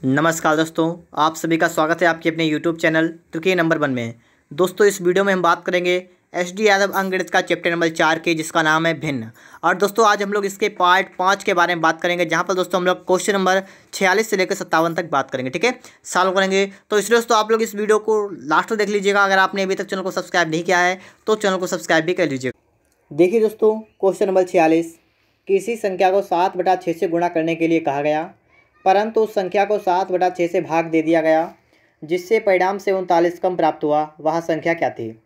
नमस्कार दोस्तों, आप सभी का स्वागत है आपके अपने यूट्यूब चैनल तृतीय नंबर 1 में। दोस्तों, इस वीडियो में हम बात करेंगे एच.डी. यादव अंकगणित का चैप्टर नंबर 4 के, जिसका नाम है भिन्न। और दोस्तों, आज हम लोग इसके पार्ट 5 के बारे में बात करेंगे, जहां पर दोस्तों हम लोग क्वेश्चन नंबर 46 से लेकर 57 तक बात करेंगे। ठीक है, सॉल्व करेंगे। तो इसलिए दोस्तों आप लोग इस वीडियो को लास्ट तक देख लीजिएगा। अगर आपने अभी तक चैनल को सब्सक्राइब नहीं किया है तो चैनल को सब्सक्राइब भी कर लीजिएगा। देखिए दोस्तों, क्वेश्चन नंबर 46, किसी संख्या को 7/6 से गुणा करने के लिए कहा गया, परंतु उस संख्या को 7/6 से भाग दे दिया गया, जिससे परिणाम से 39 कम प्राप्त हुआ। वह संख्या क्या थी?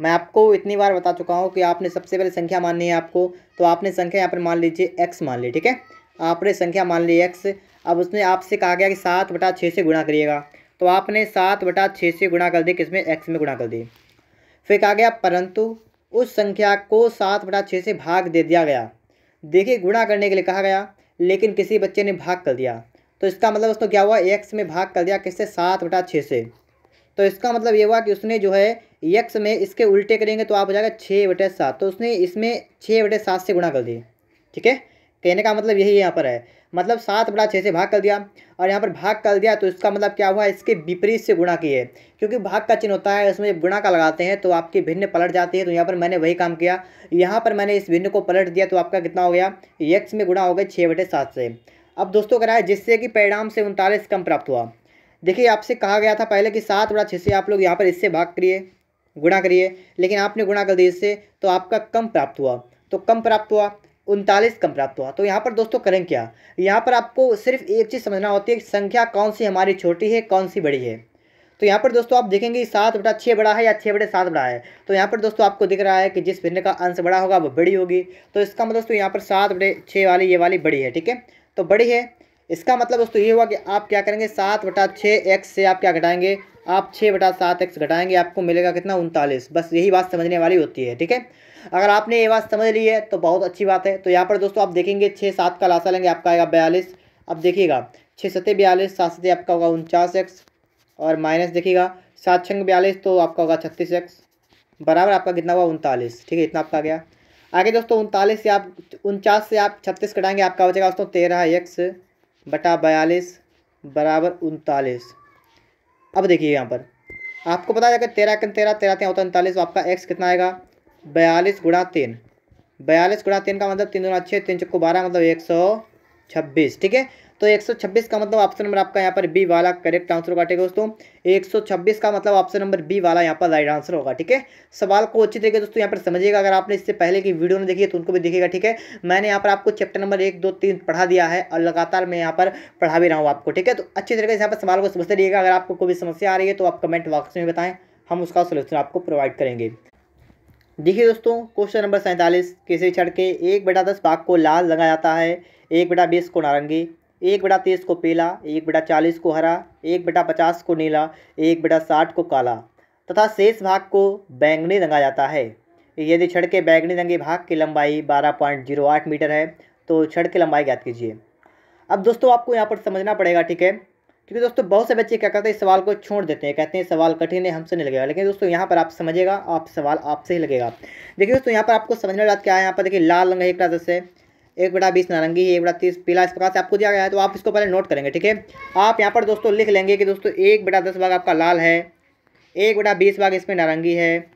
मैं आपको इतनी बार बता चुका हूँ कि आपने सबसे पहले संख्या माननी है आपको। तो आपने संख्या यहाँ पर मान लीजिए x मान ली। ठीक है, आपने संख्या मान ली x। अब उसने आपसे कहा गया कि 7/6 से गुणा करिएगा, तो आपने 7/6 से गुणा कर दी, किसमें? x में गुणा कर दी। फिर कहा गया परंतु उस संख्या को 7/6 से भाग दे दिया गया। देखिए, गुणा करने के लिए कहा गया, लेकिन किसी बच्चे ने भाग कर दिया, तो इसका मतलब उसको क्या हुआ? x में भाग कर दिया, किससे? 7/6 से। तो इसका मतलब ये हुआ कि उसने जो है x में इसके उल्टे करेंगे तो आप हो जाएगा 6/7। तो उसने इसमें 6/7 से गुणा कर दी। ठीक है, कहने का मतलब यही यहाँ पर है, मतलब 7/6 से भाग कर दिया, और यहाँ पर भाग कर दिया तो इसका मतलब क्या हुआ? इसके विपरीत से गुणा किए, क्योंकि भाग का चिन्ह होता है, उसमें गुणा का लगाते हैं तो आपकी भिन्न पलट जाती है। तो यहाँ पर मैंने वही काम किया, यहाँ पर मैंने इस भिन्न को पलट दिया, तो आपका कितना हो गया? x में गुणा हो गया 6/7 से। अब दोस्तों कराए, जिससे कि परिणाम से 39 कम प्राप्त हुआ। देखिए, आपसे कहा गया था पहले कि 7/6 से आप लोग यहाँ पर इससे भाग करिए, गुणा करिए, लेकिन आपने गुणा कर दिया इससे, तो आपका कम प्राप्त हुआ। तो कम प्राप्त हुआ, 39 कम प्राप्त हुआ। तो यहाँ पर दोस्तों करें क्या? यहाँ पर आपको सिर्फ एक चीज़ समझना होती है कि संख्या कौन सी हमारी छोटी है, कौन सी बड़ी है। तो यहाँ पर दोस्तों आप देखेंगे 7/6 बड़ा है या 6/7 बड़ा है। तो यहाँ पर दोस्तों आपको दिख रहा है कि जिस भिन्न का अंश बड़ा होगा वो बड़ी होगी। तो इसका मतलब दोस्तों यहाँ पर 7/6 वाली ये वाली बड़ी है। ठीक है, तो बड़ी है, इसका मतलब दोस्तों ये हुआ कि आप क्या करेंगे? 7/6 से आप क्या घटाएंगे? आप 6/7 घटाएंगे, आपको मिलेगा कितना? 39। बस यही बात समझने वाली होती है। ठीक है, अगर आपने ये बात समझ ली है तो बहुत अच्छी बात है। तो यहाँ पर दोस्तों आप देखेंगे 6-7 का लासा लेंगे, आपका आएगा 42। अब देखिएगा 6×7 42, 7×7 आपका होगा 49x, और माइनस देखिएगा 7×6 42, तो आपका होगा 36x, बराबर आपका कितना हुआ? 39। ठीक है, इतना आपका आ गया। आगे दोस्तों 39 से आप 49 से आप 36 कटाएंगे, आपका बचेगा दोस्तों 13x/42 बराबर 39। अब देखिए यहाँ पर आपको पता है कि 13×13 होता है 39, तो आपका x कितना आएगा? 42×3। 42×3 का मतलब 3 दूना 6, 3 चक्को 12, मतलब 126। ठीक है, तो 126 का मतलब ऑप्शन नंबर आपका यहाँ पर बी वाला करेक्ट आंसर होगा। ठीक है दोस्तों, 126 का मतलब ऑप्शन नंबर बी वाला यहाँ पर राइट आंसर होगा। ठीक है, सवाल को अच्छी तरीके दोस्तों यहाँ पर समझिएगा। अगर आपने इससे पहले की वीडियो नहीं देखी है तो उनको भी देखिएगा। ठीक है, मैंने यहाँ पर आपको चैप्टर नंबर 1, 2, 3 पढ़ा दिया है, और लगातार मैं यहाँ पर पढ़ा भी रहा हूँ आपको। ठीक है, तो अच्छी तरीके से यहाँ पर सवाल को समझते रहिएगा। अगर आपको कोई भी समस्या आ रही है तो आप कमेंट बॉक्स में बताएं, हम उसका सोल्यूशन आपको प्रोवाइड करेंगे। देखिए दोस्तों, क्वेश्चन नंबर 47, किसी छड़ के 1/10 भाग को लाल रंगा जाता है, 1/20 को नारंगी, 1/30 को पीला, 1/40 को हरा, 1/50 को नीला, 1/60 को काला, तथा शेष भाग को बैंगनी रंगा जाता है। यदि छड़ के बैंगनी रंगे भाग की लंबाई 12.08 मीटर है, तो छड़ की लंबाई ज्ञात कीजिए। अब दोस्तों आपको यहाँ पर समझना पड़ेगा। ठीक है, क्योंकि दोस्तों बहुत से बच्चे क्या करते हैं, इस सवाल को छोड़ देते हैं, कहते हैं सवाल कठिन है, हमसे नहीं लगेगा। लेकिन दोस्तों यहाँ पर आप समझिएगा, आप सवाल आपसे ही लगेगा। देखिए दोस्तों, यहाँ पर आपको समझने वाली बात क्या है। यहाँ पर देखिए लाल रंग है 1/10 है, 1/20 नारंगी है, 1/30 पीला, इस प्रकार से आपको दिया गया है। तो आप इसको पहले नोट करेंगे। ठीक है, आप यहाँ पर दोस्तों लिख लेंगे कि दोस्तों 1/10 भाग आपका लाल है, 1/20 भाग इसमें नारंगी है,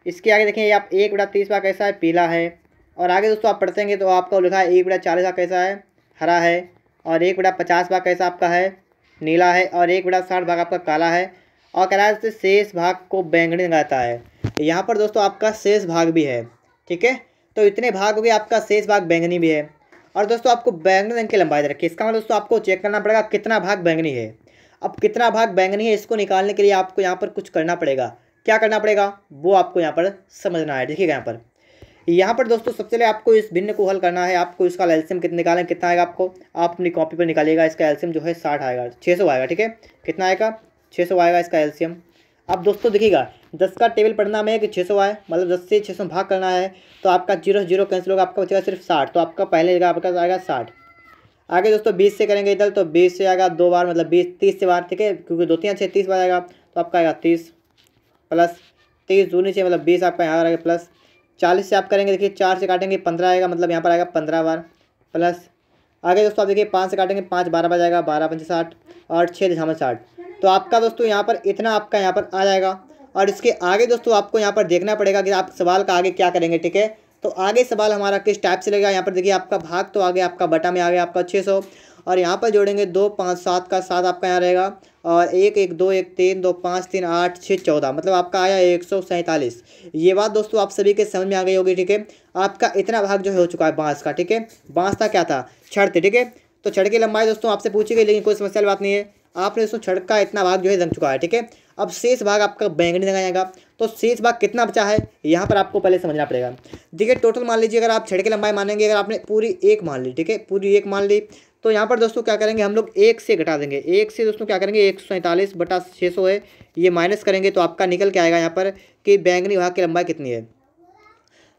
इसके आगे देखें आप 1/30 भाग कैसा है? पीला है, और आगे दोस्तों आप पढ़तेंगे तो आपका लिखा है 1/40 भाग कैसा है? हरा है, और 1/50 भाग कैसा आपका है? नीला है, और 1/60 भाग आपका काला है, और कह रहा है शेष भाग को बैंगनी रंगाता है। यहाँ पर दोस्तों आपका शेष भाग भी है। ठीक है, तो इतने भाग हो गए, आपका शेष भाग बैंगनी भी है। और दोस्तों आपको बैंगनी रंग की लंबाई रखी है, इसका मतलब दोस्तों आपको चेक करना पड़ेगा कितना भाग बैंगनी है। अब कितना भाग बैंगनी है इसको निकालने के लिए आपको यहाँ पर कुछ करना पड़ेगा। क्या करना पड़ेगा वो आपको यहाँ पर समझना है। देखिएगा यहाँ पर दोस्तों सबसे पहले आपको इस भिन्न को हल करना है। आपको इसका एलसीएम कितना निकालें, कितना आएगा आपको? आप अपनी कॉपी पर निकालिएगा। इसका एलसीएम जो है 60 आएगा, 600 आएगा। ठीक है, कितना आएगा? 600 आएगा इसका एलसीएम। अब दोस्तों देखिएगा 10 का टेबल पढ़ना में है कि 600 आए, मतलब 10 से 600 भाग करना है, तो आपका 0 0 कैंसिल होगा, आपका बचेगा सिर्फ 60। तो आपका पहले जगह आपका आएगा 60। आगे दोस्तों 20 से करेंगे इधर, तो 20 से आएगा 2 बार, मतलब 20 30 से बार। ठीक है, क्योंकि 2 3 6 30 बार आएगा, तो आपका आएगा 30 प्लस 30 दूनी से, मतलब 20 आपका यहाँ आएगा, प्लस 40 से आप करेंगे, देखिए 4 से काटेंगे 15 आएगा, मतलब यहाँ पर आएगा 15 बार, प्लस आगे दोस्तों आप देखिए 5 से काटेंगे 5 12 बच जाएगा, 12 पंचे 60 और 6 दिशा 60। तो आपका दोस्तों यहाँ पर इतना आपका यहाँ पर आ जाएगा। और इसके आगे दोस्तों आपको यहाँ पर देखना पड़ेगा कि आप सवाल का आगे क्या करेंगे, ठीक है। तो आगे सवाल हमारा किस टाइप से लगेगा, यहाँ पर देखिए आपका भाग तो आगे आपका बटा में आ गया आपका 600 और यहाँ पर जोड़ेंगे 2 5 7 का 7 आपका यहाँ रहेगा और 1 1 2 1 3 2 5 3 8 6 14 मतलब आपका आया 147। ये बात दोस्तों आप सभी के समझ में आ गई होगी, ठीक है। आपका इतना भाग जो है हो चुका है बांस का, ठीक है। बांस का क्या था, छड़ थे, ठीक है। तो छड़ की लंबाई दोस्तों आपसे पूछी गई, लेकिन कोई समस्या वाली बात नहीं है। आपने दोस्तों छड़ का इतना भाग जो है रंग चुका है, ठीक है। अब शेष भाग आपका बैंगनी रंगा जाएगा। तो शेष भाग कितना बचा है यहाँ पर आपको पहले समझना पड़ेगा। देखिए टोटल मान लीजिए, अगर आप छड़ की लंबाई मानेंगे, अगर आपने पूरी 1 मान ली, ठीक है, पूरी 1 मान ली, तो यहाँ पर दोस्तों क्या करेंगे हम लोग 1 से घटा देंगे। 1 से दोस्तों क्या करेंगे 147 बटा 600 है, ये माइनस करेंगे तो आपका निकल के आएगा यहाँ पर कि बैंगनी भाग की लंबाई कितनी है।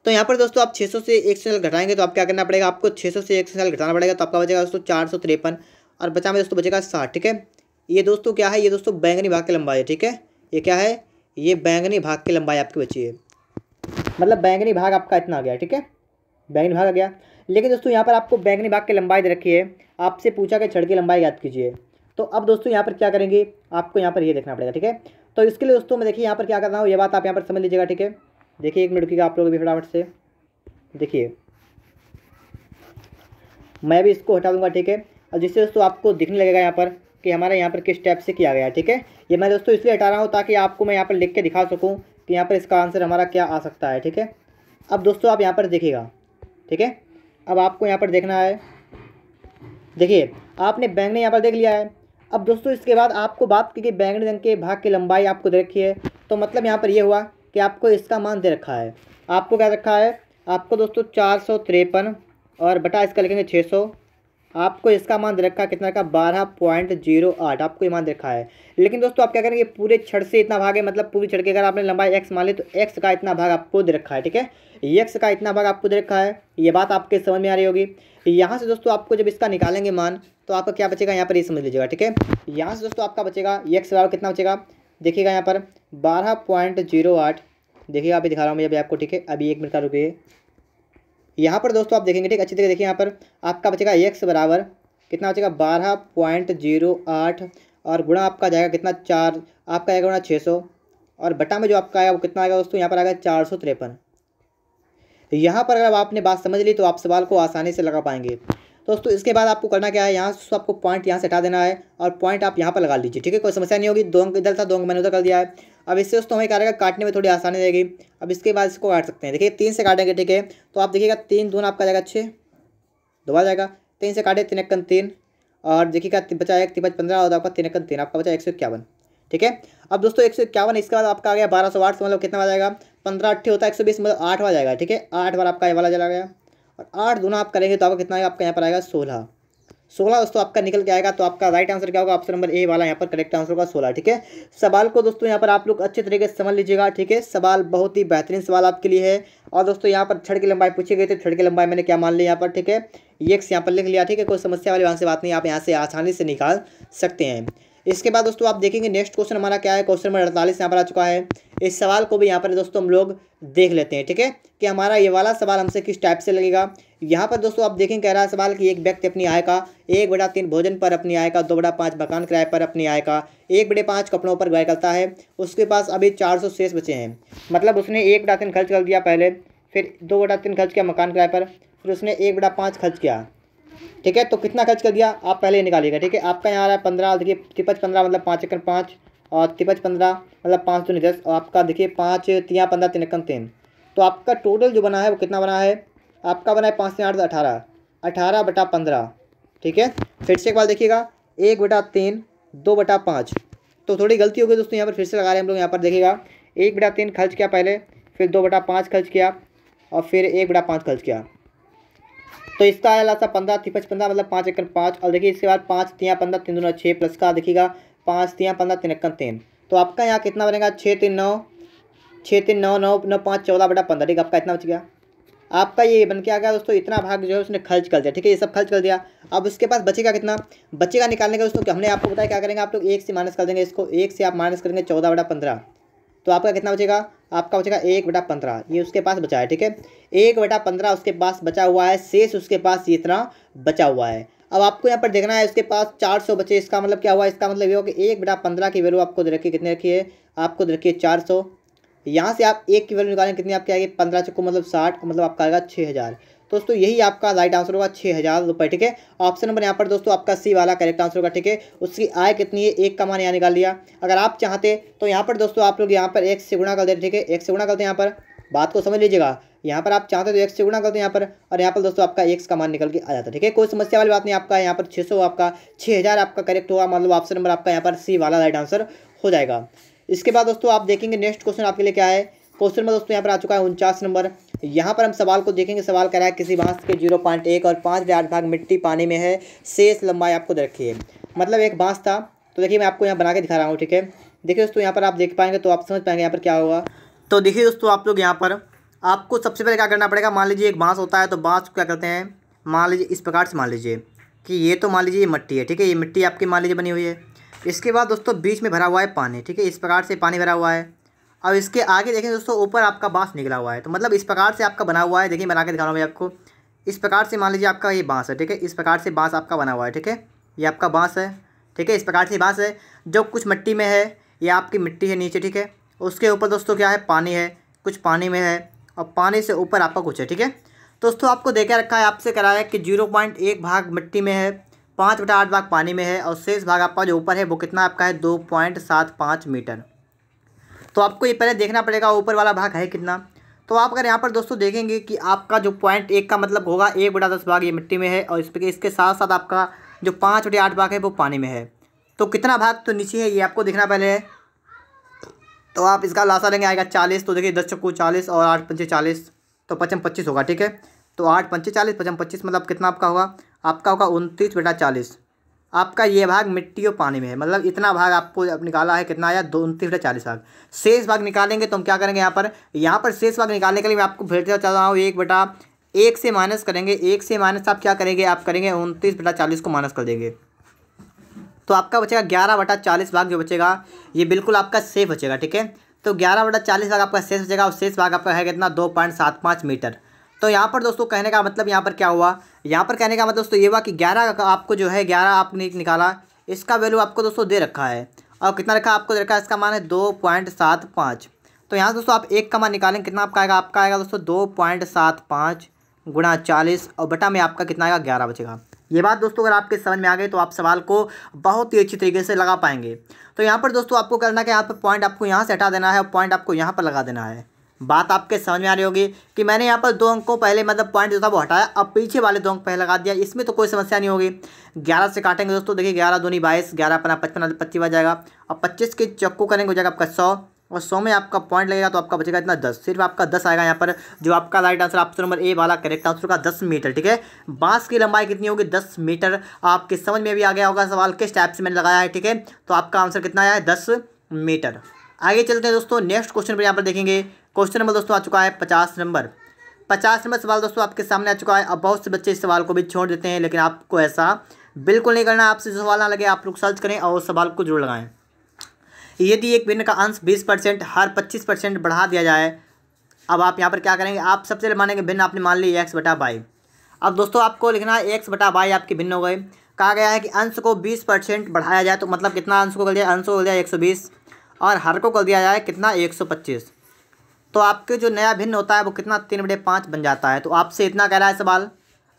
तो यहाँ पर दोस्तों आप 600 से 100 घटाएंगे तो आप क्या करना पड़ेगा, आपको 600 से 100 घटाना पड़ेगा। तो आपका बचेगा दोस्तों 453 और बचा में दोस्तों बचेगा 60, ठीक है। ये दोस्तों क्या है, ये दोस्तों बैंगनी भाग की लंबाई है, ठीक है। ये क्या है, ये बैंगनी भाग की लंबाई आपकी बची है, मतलब बैंगनी भाग आपका इतना आ गया, ठीक है, बैंगनी भाग आ गया। लेकिन दोस्तों यहाँ पर आपको बैंगनी भाग की लंबाई दे रखी है, आपसे पूछा कि छड़ की लंबाई याद कीजिए। तो अब दोस्तों यहाँ पर क्या करेंगे, आपको यहाँ पर ये देखना पड़ेगा, ठीक है। तो इसके लिए दोस्तों मैं देखिए यहाँ पर क्या कर रहा हूँ, ये बात आप यहाँ पर समझ लीजिएगा, ठीक है। देखिए 1 मिनट रुकिएगा आप लोग भी फटाफट से। देखिए मैं भी इसको हटा दूंगा, ठीक है। और जिससे दोस्तों आपको दिखने लगेगा यहाँ पर कि हमारे यहाँ पर किस टाइप से किया गया है, ठीक है। ये मैं दोस्तों इसलिए हटा रहा हूँ ताकि आपको मैं यहाँ पर लिख के दिखा सकूँ कि यहाँ पर इसका आंसर हमारा क्या आ सकता है, ठीक है। अब दोस्तों आप यहाँ पर देखिएगा, ठीक है। अब आपको यहाँ पर देखना है, देखिए आपने बैंगनी यहाँ पर देख लिया है। अब दोस्तों इसके बाद आपको बात की कि बैंगनी रंग के भाग की लंबाई आपको दे रखी है। तो मतलब यहाँ पर ये हुआ कि आपको इसका मान दे रखा है। आपको क्या रखा है, आपको दोस्तों 453 और बटा इसका लिखेंगे 600। आपको इसका मान दे रखा है कितना का 12.08 आपको ये मान दे रखा है। लेकिन दोस्तों आप क्या करेंगे, पूरे छड़ से इतना भाग है, मतलब पूरी छड़ की अगर आपने लंबाई x मान ली तो x का इतना भाग आपको दे रखा है, ठीक है। x का इतना भाग आपको दे रखा है, ये बात आपके समझ में आ रही होगी। यहाँ से दोस्तों आपको जब इसका निकालेंगे मान तो आपका क्या बचेगा, यहाँ पर ये समझ लीजिएगा, ठीक है। यहाँ से दोस्तों आपका बचेगा x बराबर कितना बचेगा, देखिएगा यहाँ पर 12.08। देखिएगा अभी दिखा रहा हूँ मैं अभी आपको, ठीक है। अभी 1 मिनट का रुकिए। यहाँ पर दोस्तों आप देखेंगे, ठीक, अच्छी तरह देखिए। यहाँ पर आपका बचेगा x बराबर कितना बचेगा 12.08 और गुणा आपका जाएगा कितना 4, आपका आएगा गुणा 600 और बटा में जो आपका आएगा वो कितना आएगा दोस्तों, यहाँ पर आएगा 453। यहाँ पर अगर आपने बात समझ ली तो आप सवाल को आसानी से लगा पाएंगे। दोस्तों इसके बाद आपको करना क्या है, यहाँ से आपको पॉइंट यहाँ से हटा देना है और पॉइंट आप यहाँ पर लगा लीजिए, ठीक है। कोई समस्या नहीं होगी। 2 अंक इधर था, 2 अंक मैंने उधर कर दिया है। अब इससे दोस्तों हमें क्या रहेगा, काटने में थोड़ी आसानी रहेगी। अब इसके बाद इसको काट सकते हैं, देखिए 3 से काटेंगे, ठीक है। तो आप देखिएगा 3 दूना आपका जाएगा 6, दोबारा जाएगा 3 से काटे 3 एकन 3 और देखिएगा बचा 1 3 5 15 और आपका 3 एकन 3 आपका बचा 151, ठीक है। अब दोस्तों 151 इसके बाद आपका आ गया 1208 मतलब कितना आ जाएगा 15 8 होता है 120 मतलब 8 आ जाएगा, ठीक है। 8 बार आपका ये वाला चला गया और 8 दूना आप करेंगे तो आपका कितना आएगा, आपका यहाँ पर आएगा 16 दोस्तों आपका निकल के आएगा। तो आपका राइट आंसर क्या होगा, ऑप्शन नंबर ए वाला यहाँ पर करेक्ट आंसर होगा 16, ठीक है। सवाल को दोस्तों यहाँ पर आप लोग अच्छे तरीके से समझ लीजिएगा, ठीक है। सवाल बहुत ही बेहतरीन सवाल आपके लिए है। और दोस्तों यहाँ पर छड़ की लंबाई पूछी गई थी, छड़ की लंबाई मैंने क्या मान ली यहाँ पर, ठीक है। x यहाँ पर लिख लिया, ठीक है। कोई समस्या वाली वहाँ से बात नहीं, आप यहाँ से आसानी से निकाल सकते हैं। इसके बाद दोस्तों आप देखेंगे नेक्स्ट क्वेश्चन हमारा क्या है, क्वेश्चन नंबर 48 यहाँ पर आ चुका है। इस सवाल को भी यहाँ पर दोस्तों हम लोग देख लेते हैं, ठीक है, कि हमारा ये वाला सवाल हमसे किस टाइप से लगेगा। यहाँ पर दोस्तों आप देखेंगे कह रहा है सवाल कि एक व्यक्ति अपनी आय का 1/3 भोजन पर, अपनी आय का 2/5 मकान किराए पर, अपनी आय का 1/5 कपड़ों पर व्यय करता है। उसके पास अभी 400 शेष बचे हैं। मतलब उसने 1/3 खर्च कर दिया पहले, फिर 2/3 खर्च किया मकान किराए पर, फिर उसने 1/5 खर्च किया, ठीक है। तो कितना खर्च कर दिया आप पहले ये निकालिएगा, ठीक है। आपका यहाँ आ रहा है 15, देखिए 53 15 मतलब 5 एकड़ 5 और 53 15 मतलब 5 दूनी 10 और आपका देखिए 5 3 15 3 एकड़ 3। तो आपका टोटल जो बना है वो कितना बना है, आपका बना है 5 3 8 18 18/15, ठीक है। फिर से एक बार देखिएगा 1/3 2/5। तो थोड़ी गलती हो गई दोस्तों, यहाँ पर फिर से लगा रहे हैं हम लोग। यहाँ पर देखिएगा 1/3 खर्च किया पहले, फिर 2/5 खर्च किया और फिर 1/5 खर्च किया। तो इसका आया था 15 3 15 मतलब 5 एकड़ 5 और देखिए इसके बाद 5 3 15 3 दूना 6 प्लस का देखिएगा 5 3 15 3 एकड़ 3। तो आपका यहाँ कितना बनेगा 6 3 9 9 9 5 14/15, ठीक है। आपका इतना बच गया। आपका ये बन के आ गया दोस्तों, इतना भाग जो है उसने खर्च कर दिया, ठीक है। ये सब खर्च कर दिया। अब उसके पास बचेगा कितना, बचेगा निकालने का दोस्तों हमने आपको बताया क्या करेंगे, आप लोग 1 से माइनस कर देंगे इसको, 1 से आप माइनस करेंगे 14/15। तो आपका कितना बचेगा, आपका बचेगा 1/15, ये उसके पास बचा है, ठीक है। 1/15 उसके पास बचा हुआ है, शेष उसके पास ये इतना बचा हुआ है। अब आपको यहाँ पर देखना है उसके पास 400 बचे, इसका मतलब क्या हुआ, इसका मतलब ये हो कि 1/15 की वैल्यू आपको दे रखी है, कितनी रखी है, आपको दे रखी है 400। यहाँ से आप एक की वैल्यू निकालें, कितनी आपकी आएगी, 15 चक्को मतलब 60, मतलब आपका आएगा 6000। दोस्तों यही आपका राइट आंसर होगा, 6000 रुपये, ठीक है। ऑप्शन नंबर यहाँ पर दोस्तों आपका सी वाला करेक्ट आंसर होगा, ठीक है। उसकी आय कितनी है, एक का मान यहाँ निकाल लिया। अगर आप चाहते तो यहाँ पर दोस्तों आप लोग यहाँ पर एक से गुणा कर देते, ठीक है, एक से गुणा करते हैं, यहाँ पर बात को समझ लीजिएगा। यहाँ पर आप चाहते तो एक से गुणा करते हैं यहाँ पर, और यहाँ पर दोस्तों आपका एक्स का मान निकल के आ जाता है, ठीक है। कोई समस्या वाली बात नहीं, आपका यहाँ पर 600 आपका 6000 आपका करेक्ट होगा, मतलब ऑप्शन नंबर आपका यहाँ पर सी वाला राइट आंसर हो जाएगा। इसके बाद दोस्तों आप देखेंगे नेक्स्ट क्वेश्चन आपके लिए क्या है। क्वेश्चन में दोस्तों यहाँ पर आ चुका है 49 नंबर। यहाँ पर हम सवाल को देखेंगे। सवाल कह रहा है किसी बांस के 0.1 और 5/8 भाग मिट्टी पानी में है, शेष लंबाई आपको दे रखी है। मतलब एक बांस था, तो देखिए मैं आपको यहाँ बना के दिखा रहा हूँ, ठीक है। देखिए दोस्तों यहाँ पर आप देख पाएंगे तो आप समझ पाएंगे यहाँ पर क्या होगा। तो देखिए दोस्तों आप लोग यहाँ पर आपको सबसे पहले क्या करना पड़ेगा, मान लीजिए एक बांस होता है, तो बांस को क्या करते हैं, मान लीजिए इस प्रकार से मान लीजिए कि ये तो मान लीजिए ये मिट्टी है, ठीक है, ये मिट्टी आपकी मान लीजिए बनी हुई है। इसके बाद दोस्तों बीच में भरा हुआ है पानी, ठीक है, इस प्रकार से पानी भरा हुआ है। अब इसके आगे देखें दोस्तों ऊपर आपका बांस निकला हुआ है, तो मतलब इस प्रकार से आपका बना हुआ है। देखिए बना के दिखा रहा हूँ मैं आपको। इस प्रकार से मान लीजिए आपका ये बांस है, ठीक है, इस प्रकार से बांस आपका बना हुआ है, ठीक है, ये आपका बांस है, ठीक है, इस प्रकार से बांस है। जो कुछ मिट्टी में है, ये आपकी मिट्टी है नीचे, ठीक है। उसके ऊपर दोस्तों क्या है, पानी है, कुछ पानी में है, और पानी से ऊपर आपका कुछ है, ठीक है। दोस्तों आपको देखा रखा है, आपसे कराया है कि 0.1 भाग मिट्टी में है, 5/8 भाग पानी में है, और शेष भाग आपका जो ऊपर है वो कितना आपका है, 2.75 मीटर। तो आपको ये पहले देखना पड़ेगा ऊपर वाला भाग है कितना। तो आप अगर यहाँ पर दोस्तों देखेंगे कि आपका जो 0.1 का मतलब होगा 1/10 भाग ये मिट्टी में है, और इसके साथ साथ आपका जो 5/8 भाग है वो पानी में है। तो कितना भाग तो नीचे है ये आपको देखना पहले है। तो आप इसका लासा लेंगे, आएगा 40। तो देखिए 10 चक्कू 40 और 8 पंचे 40, तो 55 होगा, ठीक है। तो 8 पंचे 40, 55 मतलब कितना आपका होगा, आपका होगा 29/40। आपका ये भाग मिट्टी और पानी में है, मतलब इतना भाग आपको निकाला है, कितना आया, 29/40 भाग। शेष भाग निकालेंगे तो हम क्या करेंगे, यहाँ पर शेष भाग निकालने के लिए मैं आपको फिर से चल रहा हूँ, 1/1 से माइनस करेंगे। 1 से माइनस आप क्या करेंगे, आप करेंगे 29/40 को माइनस कर देंगे, तो आपका बचेगा 11/40 भाग। जो बचेगा ये बिल्कुल आपका सेफ बचेगा, ठीक है। तो 11/40 भाग आपका शेष बचेगा, और शेष भाग आपका है कितना, 2.75 मीटर। तो यहाँ पर दोस्तों कहने का मतलब यहाँ पर क्या हुआ, यहाँ पर कहने का मतलब दोस्तों ये हुआ कि 11 का आपको जो है 11 आपने निकाला, इसका वैल्यू आपको दोस्तों दे रखा है, और कितना रखा आपको दे रखा है, इसका मान है 2.75। तो यहाँ दोस्तों आप एक का मान निकालें, कितना आपका आएगा दोस्तों 2.75 गुणा 40, और बटा में आपका कितना आएगा, 11 बचेगा। ये बात दोस्तों अगर आपके समझ में आ गई तो आप सवाल को बहुत ही अच्छी तरीके से लगा पाएंगे। तो यहाँ पर दोस्तों आपको करना है कि यहाँ पर पॉइंट आपको यहाँ से हटा देना है, और पॉइंट आपको यहाँ पर लगा देना है। बात आपके समझ में आ रही होगी कि मैंने यहाँ पर 2 अंक को पहले मतलब पॉइंट जो था वो हटाया, अब पीछे वाले 2 अंक पहले लगा दिया, इसमें तो कोई समस्या नहीं होगी। 11 से काटेंगे दोस्तों, देखिए 11 दूनी 22, 11 अपना 55, 25 बच जाएगा। अब 25 के चक्कू करेंगे हो जाएगा आपका 100, और 100 में आपका पॉइंट लगेगा तो आपका बचेगा इतना 10, सिर्फ आपका 10 आएगा यहाँ पर। जो आपका right answer option number A वाला करेक्ट आंसर का 10 मीटर, ठीक है। बांस की लंबाई कितनी होगी, 10 मीटर। आपके समझ में भी आ गया होगा सवाल किस टाइप से मैंने लगाया है, ठीक है। तो आपका आंसर कितना आया है, 10 मीटर। आगे चलते हैं दोस्तों नेक्स्ट क्वेश्चन पर यहाँ पर देखेंगे। क्वेश्चन नंबर दोस्तों आ चुका है 50 नंबर। 50 नंबर सवाल दोस्तों आपके सामने आ चुका है। अब बहुत से बच्चे इस सवाल को भी छोड़ देते हैं, लेकिन आपको ऐसा बिल्कुल नहीं करना। आपसे जो सवाल ना लगे आप लोग सर्च करें और उस सवाल को जरूर लगाएं। यदि एक भिन्न का अंश 20% हर 25% बढ़ा दिया जाए, अब आप यहाँ पर क्या करेंगे, आप सबसे पहले मानेंगे भिन्न आपने मान ली x/y। अब दोस्तों आपको लिखना है x/y आपके भिन्न हो गए। कहा गया है कि अंश को 20% बढ़ाया जाए, तो मतलब कितना अंश को कर दिया, अंश को कर दिया 120, और हर को कर दिया जाए कितना 125। तो आपके जो नया भिन्न होता है वो कितना 3/5 बन जाता है। तो आपसे इतना कह रहा है सवाल।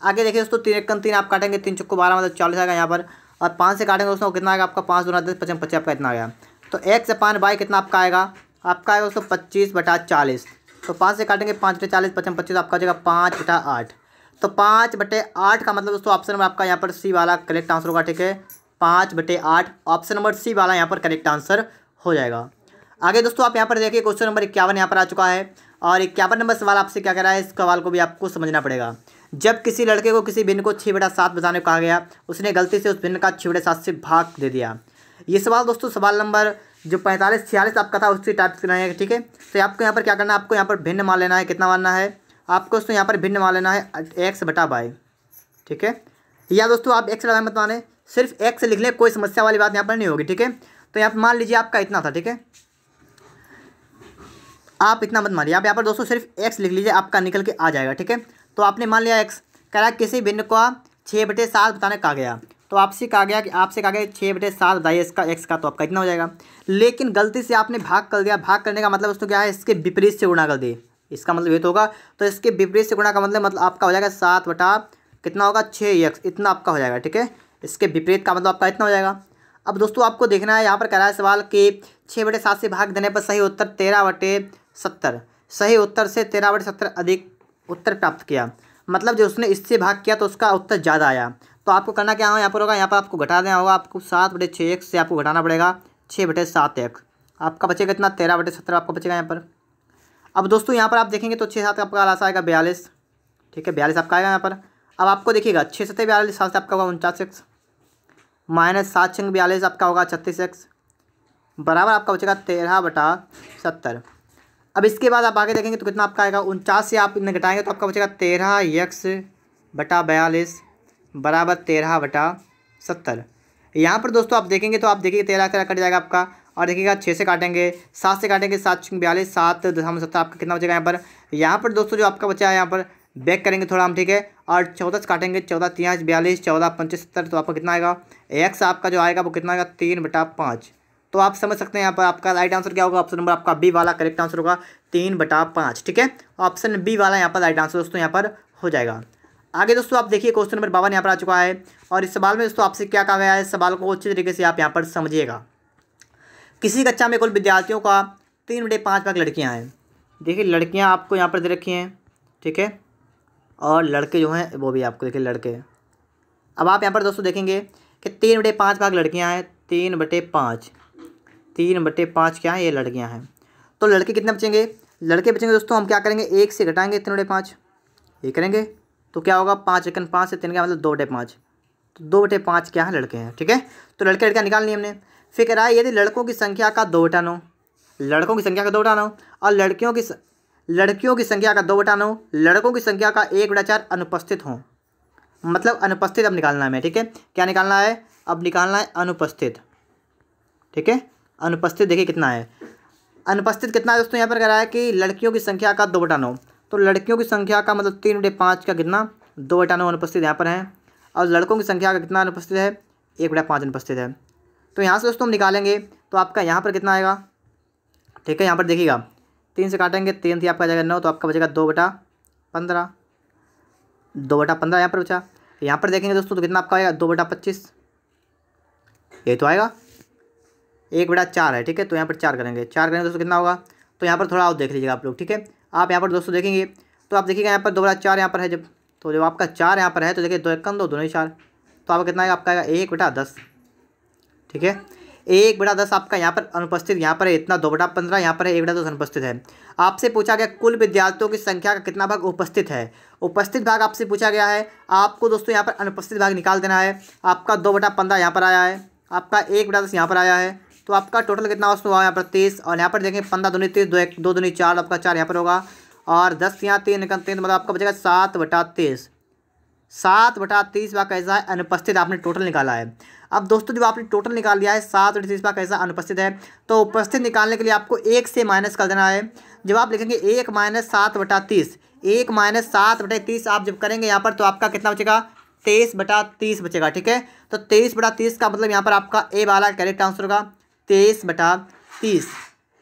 आगे देखिए दोस्तों 3 × 3 आप काटेंगे, 3 चक्कू 12 मतलब 40 आएगा यहाँ पर, और 5 से काटेंगे दोस्तों कितना आएगा आपका 5 दूना 10, 55 आपका इतना आ गया। तो x/y कितना आपका आएगा, आपका आएगा दोस्तों 25/40। तो 5 से काटेंगे 5/40, 55 आपका जगह 5/8। तो 5/8 का मतलब दोस्तों ऑप्शन नंबर आपका यहाँ पर सी वाला करेक्ट आंसर होगा, ठीक है। 5/8 ऑप्शन नंबर सी वाला यहाँ पर करेक्ट आंसर हो जाएगा। आगे दोस्तों आप यहाँ पर देखिए क्वेश्चन नंबर 51 यहाँ पर आ चुका है, और 51 नंबर सवाल आपसे क्या कह रहा है, इस सवाल को भी आपको समझना पड़ेगा। जब किसी लड़के को किसी भिन्न को 6/7 बताने को कहा गया, उसने गलती से उस भिन्न का 6/7 से भाग दे दिया। ये सवाल दोस्तों सवाल नंबर जो 45 46 आपका था उससे टाइप करना है, ठीक है। तो आपको यहाँ पर क्या करना है, आपको यहाँ पर भिन्न मान लेना है। कितना मानना है आपको दोस्तों, यहाँ पर भिन्न मान लेना है x/y, ठीक है। या दोस्तों आप x मत माने, सिर्फ x लिख लें, कोई समस्या वाली बात यहाँ पर नहीं होगी, ठीक है। तो यहाँ पर मान लीजिए आपका इतना था, ठीक है। आप इतना मत मानिए, आप यहाँ पर दोस्तों सिर्फ x लिख लीजिए, आपका निकल के आ जाएगा। ठीक है, तो आपने मान लिया x। कह रहा है किसी भिन्न का 6/7 बताने कहा गया, तो आपसे कहा गया कि 6/7 बताइए इसका x का, तो आपका इतना हो जाएगा। लेकिन गलती से आपने भाग कर दिया। भाग करने का मतलब दोस्तों क्या है, इसके विपरीत से गुणा कर दिए, इसका मतलब ये तो होगा। तो इसके विपरीत से गुणा का मतलब आपका हो जाएगा 7 बटा कितना होगा 6x, इतना आपका हो जाएगा। ठीक है, इसके विपरीत का मतलब आपका इतना हो जाएगा। अब दोस्तों आपको देखना है, यहाँ पर कह रहा है सवाल कि 6/7 से भाग देने पर सही उत्तर 13/70, सही उत्तर से 13/70 अधिक उत्तर प्राप्त किया। मतलब जो उसने इससे भाग किया तो उसका उत्तर ज़्यादा आया। तो आपको करना क्या होगा, यहाँ पर होगा, यहाँ पर आपको घटा देना होगा। आपको 7/6x से आपको घटाना पड़ेगा 6/7x, आपका बचेगा इतना 13/70 आपका बचेगा यहाँ पर। अब दोस्तों यहाँ पर आप देखेंगे तो 6 7 आपका आंसर आएगा 42। ठीक है, 42 आपका आएगा यहाँ पर। अब आपको देखिएगा 6 7 42, 7 से आपका होगा 49x, माइनस 7 6 42 आपका होगा 36x, बराबर आपका बचेगा 13/70। अब इसके बाद आप आगे देखेंगे तो कितना आपका आएगा 49 से आप इन्हें घटाएंगे तो आपका बचेगा 13x/42 बराबर 13/70। यहाँ पर दोस्तों आप देखेंगे तो आप देखिए 13 कट जाएगा आपका, और देखिएगा 6 से काटेंगे, 7 से काटेंगे, 7 6 42, 7.70 आपका कितना बचेगा यहाँ पर। यहाँ पर दोस्तों जो आपका बचा है यहाँ पर बैक करेंगे थोड़ा हम, ठीक है, और 14 से काटेंगे, 14 3 42, 14 5 70, तो आपका कितना आएगा x आपका जो आएगा वो कितना आएगा 3/5। तो आप समझ सकते हैं यहाँ पर आपका राइट आंसर क्या होगा, ऑप्शन नंबर आपका बी वाला करेक्ट आंसर होगा 3/5। ठीक है, ऑप्शन बी वाला यहाँ पर राइट आंसर दोस्तों यहाँ पर हो जाएगा। आगे दोस्तों आप देखिए क्वेश्चन नंबर 52 यहाँ पर आ चुका है, और इस सवाल में दोस्तों आपसे क्या कहा गया है, सवाल को अच्छी तरीके से आप यहाँ पर समझिएगा। किसी कक्षा में कुल विद्यार्थियों का 3/5 भाग लड़कियाँ हैं। देखिए लड़कियाँ आपको यहाँ पर दे रखी हैं, ठीक है, और लड़के जो हैं वो भी आपको देखिए लड़के। अब आप यहाँ पर दोस्तों देखेंगे कि 3/5 भाग लड़कियाँ हैं, 3/5 क्या है, ये लड़कियाँ हैं। तो लड़के कितने बचेंगे, लड़के बचेंगे दोस्तों, हम क्या करेंगे 1 से घटाएंगे 3/5, ये करेंगे तो क्या होगा 5 1 5 से 3 का मतलब 2/5, तो 2/5 क्या है लड़के हैं। ठीक है, तो लड़के लड़कियाँ निकाल ली हमने। फिर कह रहा है यदि लड़कों की संख्या का 2/9, लड़कों की संख्या का 2/9 और लड़कियों की संख्या का 2/9, लड़कों की संख्या का 1/4 अनुपस्थित हों, मतलब अनुपस्थित अब निकालना है हमें। ठीक है, क्या निकालना है, अब निकालना है अनुपस्थित। ठीक है, अनुपस्थित देखिए कितना है, अनुपस्थित कितना है दोस्तों, यहाँ पर कह रहा है कि लड़कियों की संख्या का 2/9, तो लड़कियों की संख्या का मतलब 3/5 का कितना 2/9 अनुपस्थित यहाँ पर है, और लड़कों की संख्या का कितना अनुपस्थित है 1/5 अनुपस्थित है। तो यहाँ से दोस्तों हम निकालेंगे तो आपका यहाँ पर कितना आएगा। ठीक है, यहाँ पर देखिएगा 3 से काटेंगे, 3 थी आपका जाएगा 9, तो आपका बचेगा 2/15, 2/15 यहाँ पर बचा। यहाँ पर देखेंगे दोस्तों तो कितना आपका आएगा 2/25, ये तो आएगा 1/4 है। ठीक है, तो यहाँ पर 4 करेंगे, 4 करेंगे दोस्तों कितना होगा, तो यहाँ पर थोड़ा और देख लीजिएगा आप लोग। ठीक है, आप यहाँ पर दोस्तों देखेंगे तो आप देखिएगा यहाँ पर 2/4 यहाँ पर है, जब तो जब आपका 4 यहाँ पर है तो देखिए 2 1 2 2 4, तो आपका कितना आएगा, आपका आएगा 1/10। ठीक है, 1/10 आपका यहाँ पर अनुपस्थित, यहाँ पर है इतना 2/15, यहाँ पर है 1/10 अनुपस्थित है। आपसे पूछा गया कुल विद्यार्थियों की संख्या का कितना भाग उपस्थित है, उपस्थित भाग आपसे पूछा गया है। आपको दोस्तों यहाँ पर अनुपस्थित भाग निकाल देना है। आपका 2/15 यहाँ पर आया है, आपका 1/10 यहाँ पर आया है, तो आपका टोटल कितना दोस्तों हुआ यहाँ पर 23, और यहाँ पर देखें 15 दूनी 30, 2 दूनी 4, आपका 4 यहाँ पर होगा, और 10 यहाँ 3 निकलते हैं, तो मतलब आपका बचेगा 7/23। 7/23 भाग कैसा है अनुपस्थित, आपने टोटल निकाला है। अब दोस्तों जब आपने टोटल निकाल लिया है 7/23 भाग कैसा अनुपस्थित है, तो उपस्थित निकालने के लिए आपको 1 से माइनस कर देना है। जब आप लिखेंगे 1 - 7/30, 1 - 7/30 आप जब करेंगे यहाँ पर तो आपका कितना बचेगा 23/30 बचेगा। ठीक है, तो 23/30 का मतलब यहाँ पर आपका ए वाला करेक्ट आंसर होगा 23/30।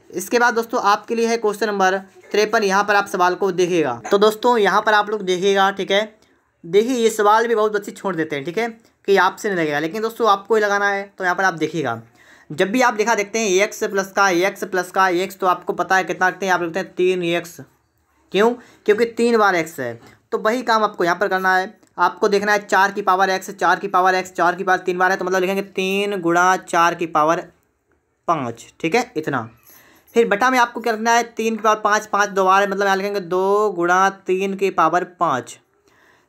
इसके बाद दोस्तों आपके लिए है क्वेश्चन नंबर 53, यहाँ पर आप सवाल को देखिएगा। तो दोस्तों यहाँ पर आप लोग देखिएगा, ठीक है, देखिए ये सवाल भी बहुत अच्छी छोड़ देते हैं, ठीक है, कि आपसे नहीं लगेगा, लेकिन दोस्तों आपको ही लगाना है। तो यहाँ पर आप देखिएगा, जब भी आप लिखा देखते हैं x प्लस का x, तो आपको पता है कितना रखते हैं, आप लिखते हैं 3x। क्यों, क्योंकि 3 बार x है, तो वही काम आपको यहाँ पर करना है। आपको देखना है 4 की पावर x, 4 की पावर x, 4 की पावर 3 बार है, तो मतलब लिखेंगे 3 × 4 की पावर 5। ठीक है, इतना। फिर बटा में आपको क्या रखना है 3 की पावर 5, 5 दो बार है, मतलब यहाँ लिखेंगे 2 × 3 की पावर 5।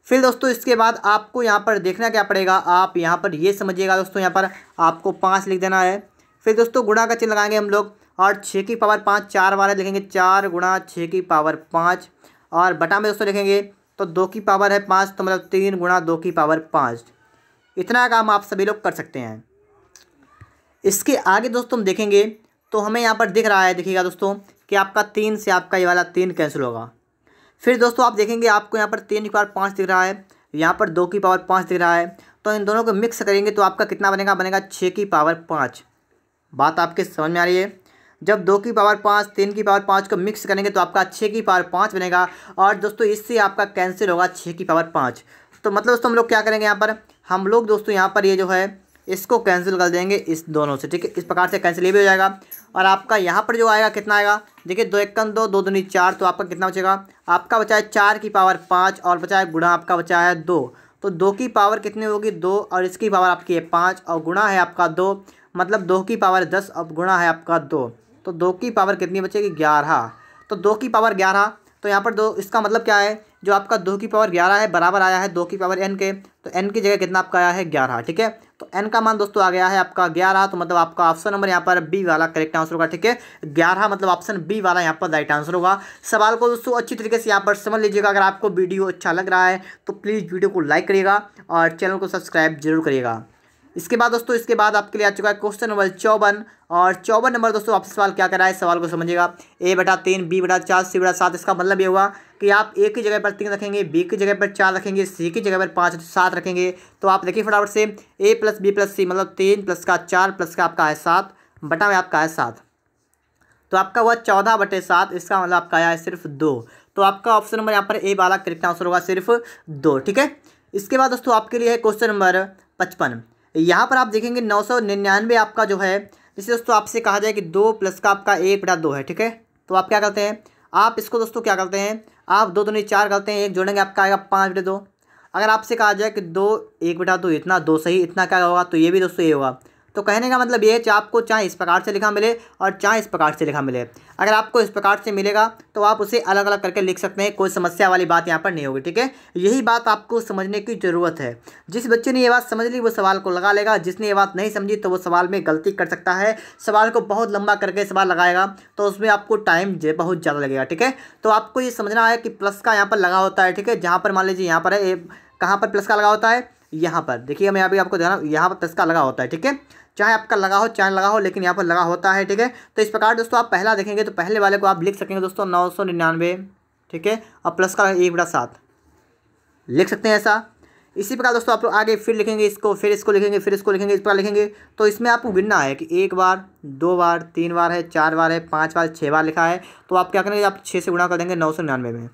फिर दोस्तों इसके बाद आपको यहाँ पर देखना क्या पड़ेगा, आप यहाँ पर ये समझिएगा दोस्तों, यहाँ पर आपको 5 लिख देना है। फिर दोस्तों गुणा का चिन्ह लगाएंगे हम लोग, और 6 की पावर 5 4 बार है, लिखेंगे 4 × 6 की पावर 5, और बटा में दोस्तों लिखेंगे तो 2 की पावर है 5, तो मतलब 3 × 2 की पावर 5। इतना काम आप सभी लोग कर सकते हैं। इसके आगे दोस्तों हम देखेंगे तो हमें यहाँ पर दिख रहा है, देखिएगा दोस्तों कि आपका 3 से आपका ये वाला 3 कैंसिल होगा। फिर दोस्तों आप देखेंगे आपको यहाँ पर 3 की पावर 5 दिख रहा है, यहाँ पर 2 की पावर 5 दिख रहा है, तो इन दोनों को मिक्स करेंगे तो आपका कितना बनेगा, बनेगा 6 की पावर 5। बात आपके समझ में आ रही है। जब 2 की पावर 5 3 की पावर 5 को मिक्स करेंगे तो आपका 6 की पावर 5 बनेगा, और दोस्तों इससे आपका कैंसिल होगा 6 की पावर 5। तो मतलब दोस्तों हम लोग क्या करेंगे यहाँ पर, हम लोग दोस्तों यहाँ पर ये जो है इसको कैंसिल कर देंगे इस दोनों से, ठीक है। इस प्रकार से कैंसिल ये भी हो जाएगा, और आपका यहाँ पर जो आएगा कितना आएगा, देखिए 2 1 2 2 दूनी 4, तो आपका कितना बचेगा, आपका बचा है 4 की पावर 5 और बचा है गुणा आपका बचा है 2। तो 2 की पावर कितनी होगी 2, और इसकी पावर आपकी है 5 और गुणा है आपका 2, मतलब 2 की पावर 10 और गुणा है आपका 2, तो 2 की पावर कितनी बचेगी 11। तो 2 की पावर 11, तो यहाँ पर 2, इसका मतलब क्या है, जो आपका 2 की पावर 11 है बराबर आया है 2 की पावर n के, तो n की जगह कितना आपका आया है 11, ठीक है। तो n का मान दोस्तों आ गया है आपका 11, तो मतलब आपका ऑप्शन नंबर यहाँ पर बी वाला करेक्ट आंसर होगा, ठीक है। 11 मतलब ऑप्शन बी वाला यहाँ पर राइट आंसर होगा। सवाल को दोस्तों अच्छी तरीके से यहाँ पर समझ लीजिएगा। अगर आपको वीडियो अच्छा लग रहा है तो प्लीज़ वीडियो को लाइक करिएगा और चैनल को सब्सक्राइब जरूर करिएगा। इसके बाद दोस्तों इसके बाद आपके लिए आ चुका है क्वेश्चन नंबर 54, और 54 नंबर दोस्तों आपसे सवाल क्या कर रहा है, सवाल को समझिएगा। a/3 b/4 c/7, इसका मतलब ये हुआ कि आप a की जगह पर 3 रखेंगे, b की जगह पर 4 रखेंगे, c की जगह पर 5 7 रखेंगे। तो आप देखिए फटाफट से a + b + c मतलब 3 + का 4 + का आपका है 7 बटा में आपका है 7, तो आपका हुआ 14/7, इसका मतलब आपका आया है सिर्फ 2। तो आपका ऑप्शन नंबर यहाँ पर ए वाला करेक्ट आंसर होगा सिर्फ 2, ठीक है। इसके बाद दोस्तों आपके लिए है क्वेश्चन नंबर 55। यहाँ पर आप देखेंगे 999 आपका जो है, जैसे दोस्तों आपसे कहा जाए कि 2 + का आपका 1/2 है, ठीक है। तो आप क्या करते हैं, आप इसको दोस्तों क्या करते हैं, आप 2 दूनी 4 करते हैं, 1 जोड़ेंगे आपका आएगा 5/2। अगर आपसे कहा जाए कि 2 1/2 इतना 2 सही इतना क्या होगा, तो ये भी दोस्तों ये होगा। तो कहने का मतलब ये है कि आपको चाहे इस प्रकार से लिखा मिले और चाहे इस प्रकार से लिखा मिले, अगर आपको इस प्रकार से मिलेगा तो आप उसे अलग अलग करके लिख सकते हैं, कोई समस्या वाली बात यहाँ पर नहीं होगी, ठीक है। यही बात आपको समझने की ज़रूरत है। जिस बच्चे ने ये बात समझ ली वो सवाल को लगा लेगा, जिसने ये बात नहीं समझी तो वो सवाल में गलती कर सकता है, सवाल को बहुत लंबा करके सवाल लगाएगा तो उसमें आपको टाइम बहुत ज़्यादा लगेगा, ठीक है। तो आपको ये समझना है कि प्लस का यहाँ पर लगा होता है, ठीक है। जहाँ पर मान लीजिए यहाँ पर है, कहाँ पर प्लस का लगा होता है, यहाँ पर देखिए, मैं अभी आपको ध्यान, यहाँ पर प्लस का लगा होता है, ठीक है। चाहे आपका लगा हो चाहे लगा हो, लेकिन यहाँ पर लगा होता है, ठीक है। तो इस प्रकार दोस्तों आप पहला देखेंगे तो पहले वाले को आप लिख सकेंगे दोस्तों 999, ठीक है, और प्लस का 1/7 लिख सकते हैं ऐसा। इसी प्रकार दोस्तों आप लोग आगे फिर लिखेंगे इसको, फिर इसको लिखेंगे, फिर इसको लिखेंगे, इस प्रकार लिखेंगे। तो इसमें आपको गिनना है कि 1 बार 2 बार 3 बार है, 4 बार है, 5 बार 6 बार लिखा है। तो आप क्या करेंगे, आप 6 से गुणा कर देंगे 999 में,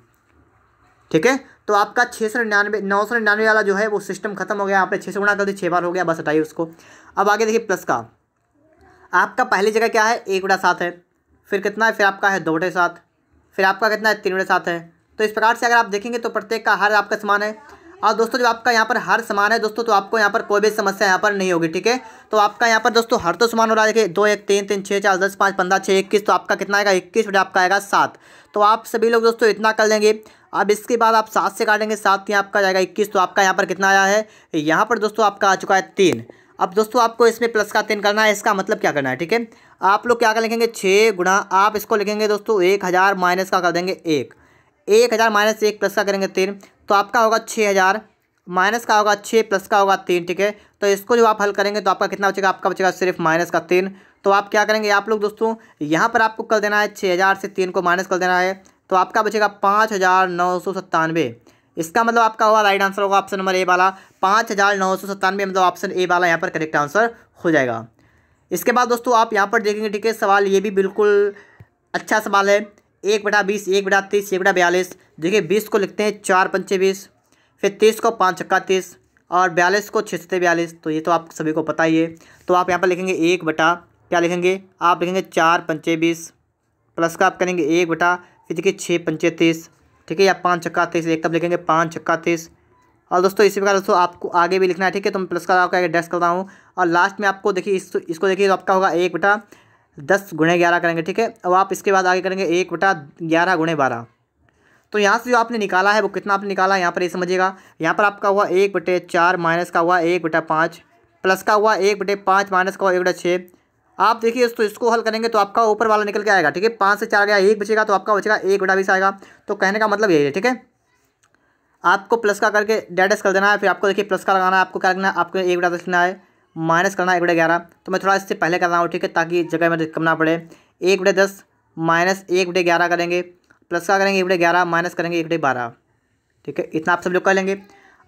ठीक है। तो आपका 999 वाला जो है वो सिस्टम खत्म हो गया। यहाँ पे 6 से गुणा कर दी, 6 बार हो गया, बस हटाइए उसको। अब आगे देखिए प्लस का, आपका पहली जगह क्या है 1/7 है, फिर कितना है, फिर आपका है 2/7, फिर आपका कितना है 3/7 है। तो इस प्रकार से अगर आप देखेंगे तो प्रत्येक का हर आपका समान है। और दोस्तों जब आपका यहाँ पर हर समान है दोस्तों, तो आपको यहाँ पर कोई भी समस्या यहाँ पर नहीं होगी, ठीक है। तो आपका यहाँ पर दोस्तों हर तो समान हो रहा है, देखिए 2 1 3 3 6 4 10 5 15 6 21, तो आपका कितना आएगा 21 बटे आपका आएगा 7। तो आप सभी लोग दोस्तों इतना कर लेंगे। अब इसके बाद आप 7 से काटेंगे, 7 यहाँ आपका जाएगा 21, तो आपका यहाँ पर कितना आया है, यहाँ पर दोस्तों आपका आ चुका है 3। अब दोस्तों आपको इसमें प्लस का 3 करना है, इसका मतलब क्या करना है, ठीक है। आप लोग क्या कर लिखेंगे 6 गुणा, आप इसको लिखेंगे दोस्तों 1000 माइनस का कर देंगे 1, 1000 माइनस 1 प्लस का करेंगे 3, तो आपका होगा 6000 माइनस का होगा 6 प्लस का होगा 3, ठीक है। तो इसको जब आप हल करेंगे तो आपका कितना बचेगा, आपका बचेगा सिर्फ माइनस का 3। तो आप क्या करेंगे आप लोग दोस्तों, यहाँ पर आपको कर देना है 6000 से 3 को माइनस कर देना है, तो आपका बचेगा 5997। इसका मतलब आपका हुआ राइट आंसर होगा ऑप्शन नंबर ए वाला 5997, मतलब ऑप्शन ए वाला यहाँ पर करेक्ट आंसर हो जाएगा। इसके बाद दोस्तों आप यहाँ पर देखेंगे, ठीक है, सवाल ये भी बिल्कुल अच्छा सवाल है। 1/20 1/30 1/42, देखिए 20 को लिखते हैं 4 पंचे 20, फिर 30 को 5 छक्का 30 और 42 को 6 सत्ते 42, तो ये तो आप सभी को पता ही है। तो आप यहाँ पर लिखेंगे 1 बटा क्या लिखेंगे, आप लिखेंगे 4 पंचे 20 प्लस का आप करेंगे 1 बटा, फिर देखिए 6 पंचे 30, ठीक है, या 5 छक्का 30, एक तब लिखेंगे 5 छक्का 30। और दोस्तों इसी प्रकार दोस्तों आपको आगे भी लिखना है, ठीक है। तो मैं प्लस का आपका डैश करता हूँ, और लास्ट में आपको देखिए इसको देखिए तो आपका होगा 1/10 × 11 करेंगे, ठीक है। अब आप इसके बाद आगे करेंगे 1/11 × 12। तो यहाँ से जो आपने निकाला है वो कितना आपने निकाला यहाँ पर ये समझिएगा। यहाँ पर आपका हुआ 1/4 माइनस का हुआ 1/5 प्लस का हुआ 1/5 माइनस का हुआ 1/6। आप देखिए तो इसको हल करेंगे तो आपका ऊपर वाला निकल के आएगा, ठीक है। 5 से 4 गया 1 बचेगा, तो आपका बचेगा 1/20 आएगा। तो कहने का मतलब यही है, ठीक है। आपको प्लस का करके डैश कर देना है, फिर आपको देखिए प्लस का लगाना है, आपको क्या करना है, आपको 1/10 लिखना है, माइनस करना है 1/11। तो मैं थोड़ा इससे पहले कर रहा हूँ, ठीक है, ताकि जगह में कम ना पड़े। 1/10 -1/11 करेंगे, प्लस का करेंगे 1/11, माइनस करेंगे 1/12। ठीक है, इतना आप सब लोग कर लेंगे।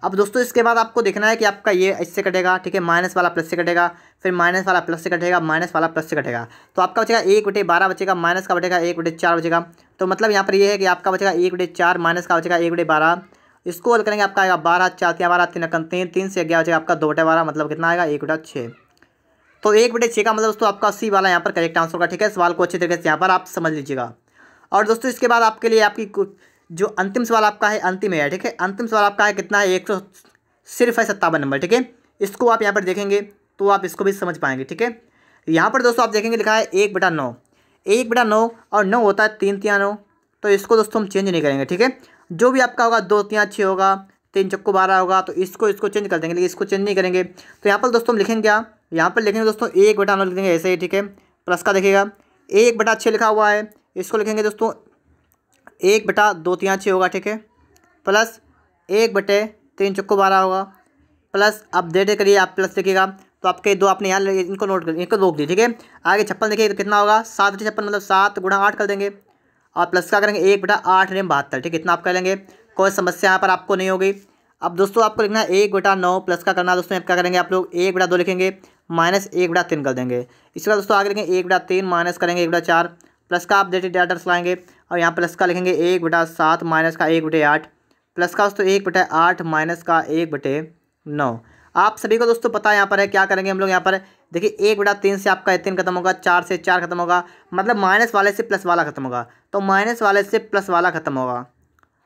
अब दोस्तों इसके बाद आपको देखना है कि आपका ये इससे कटेगा, ठीक है, माइनस वाला प्लस से कटेगा, फिर माइनस वाला प्लस से कटेगा, माइनस वाला प्लस से कटेगा, तो आपका बचेगा 1/12 बचेगा, माइनस का बचेगा 1/4 बचेगा। तो मतलब यहाँ पर ये है कि आपका बचेगा 1/4, माइनस का बचेगा 1/12। इसको हल करेंगे, आपका आएगा 12, 4 × 12, 3 से 11 बचेगा आपका 2/12, मतलब कितना आएगा 1/6। तो 1/6 का मतलब दोस्तों आपका सी वाला यहाँ पर करेक्ट आंसर होगा। ठीक है, सवाल को अच्छी तरीके से यहाँ पर आप समझ लीजिएगा। और दोस्तों इसके बाद आपके लिए आपकी जो अंतिम सवाल आपका है, अंतिम है, ठीक है, अंतिम सवाल आपका है कितना है, 157 नंबर। ठीक है, इसको आप यहाँ पर देखेंगे तो आप इसको भी समझ पाएंगे। ठीक है, यहाँ पर दोस्तों आप देखेंगे लिखा है 1/9, 1/9 और 9 होता है 3 × 9, तो इसको दोस्तों हम चेंज नहीं करेंगे। ठीक है, जो भी आपका होगा 2 × 6 होगा, 3 × 12 होगा, तो इसको चेंज कर देंगे, लेकिन इसको चेंज नहीं करेंगे। तो यहाँ पर दोस्तों हम लिखेंगे क्या, यहाँ पर लिखेंगे दोस्तों 1/9 लिख देंगे ऐसे ही। ठीक है, प्लस का देखिएगा 1/6 लिखा हुआ है, इसको लिखेंगे दोस्तों 1/2 × 6 होगा। ठीक है, प्लस 1/3 × 12 होगा, प्लस अब डेटे करिए आप प्लस लिखिएगा, तो आपके दो आपने यहाँ इनको नोट कर, इनको रोक दी। ठीक है, आगे 56 देखिए तो कितना होगा, 7/56 मतलब 7 × 8 कर देंगे, और प्लस का करेंगे 1/8 × 72। ठीक है, इतना आप कर लेंगे, कोई समस्या यहाँ पर आपको नहीं होगी। अब दोस्तों आपको लिखना है 1/9, प्लस का करना है दोस्तों, क्या करेंगे आप लोग 1/2 लिखेंगे, माइनस 1/3 कर देंगे। इसके बाद दोस्तों आगे लिखेंगे 1/3, माइनस करेंगे 1/4, प्लस का आप डेटा लाएंगे, और यहाँ प्लस का लिखेंगे 1/7, माइनस का 1/8, प्लस का दोस्तों 1/8, माइनस का 1/9। आप सभी को दोस्तों पता है यहाँ पर है, क्या करेंगे हम लोग यहाँ पर देखिए 1/3 से आपका 3 खत्म होगा, 4 से 4 खत्म होगा, मतलब माइनस वाले से प्लस वाला खत्म होगा, तो माइनस वाले से प्लस वाला खत्म होगा।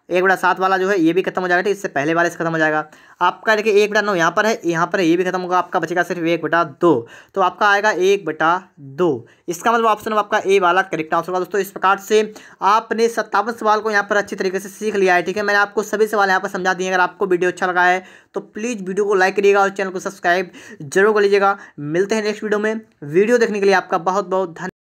1/7 वाला जो है ये भी खत्म हो जाएगा, ठीक, इससे पहले वाले से खत्म हो जाएगा। आपका देखिए 1/9 यहाँ पर है, यहाँ पर है, ये भी खत्म होगा, आपका बचेगा सिर्फ 1/2, तो आपका आएगा 1/2। इसका मतलब ऑप्शन आपका ए वाला करेक्ट आंसर होगा। दोस्तों इस प्रकार से आपने 57 सवाल को यहाँ पर अच्छी तरीके से सीख लिया है। ठीक है, मैंने आपको सभी सवाल यहाँ पर समझा दिए। अगर आपको वीडियो अच्छा लगा है तो प्लीज़ वीडियो को लाइक करिएगा और चैनल को सब्सक्राइब जरूर कर लीजिएगा। मिलते हैं नेक्स्ट वीडियो में। वीडियो देखने के लिए आपका बहुत बहुत धन्यवाद।